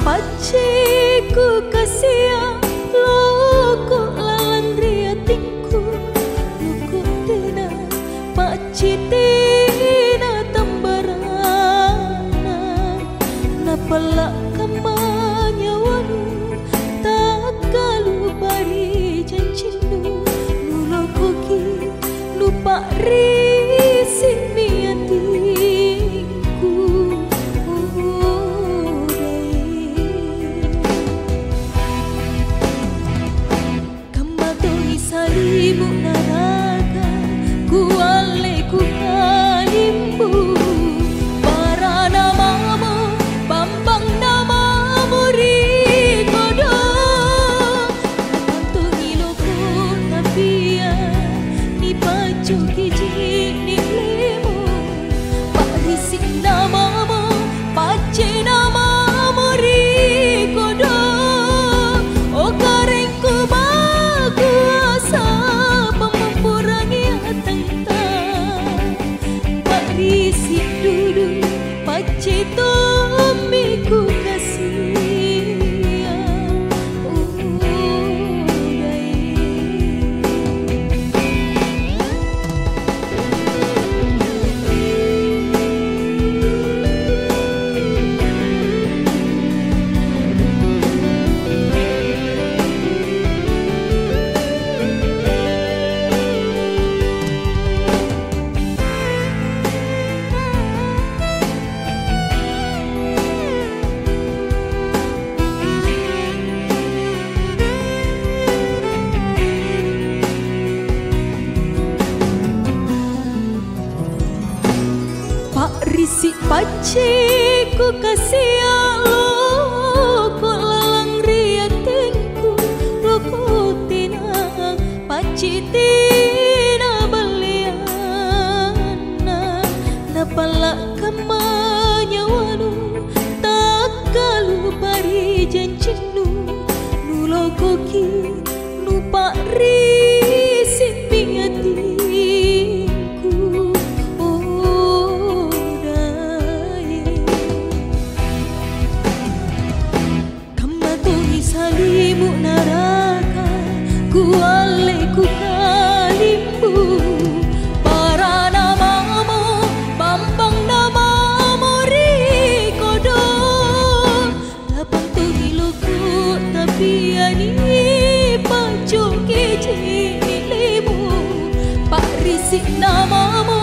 paciku kasih loko lalang riatinku loko tina paci tina tambarana napala kampanya wanu tak kalu bari janjinu nulo koki lupa risi miatinku salimu naraga kuale ku kalimbu para namamu bambang namamu rikodo untuk iloku napia ni pacu kiji ni lemu parisik namamu pace namamu rikodo o karengku Cito miku kasih Risik paciku kasih loko lalang riatinku loko tina paci tina baliana napala kamanya wanu tak kalu bari janjinu nulo koki nupa risik piatinku salimu naraka kuale ku kalimbu para namamu bambang namamu rikodo lapang tu hiluku tapi ani pacu kiji lemu pak risik namamu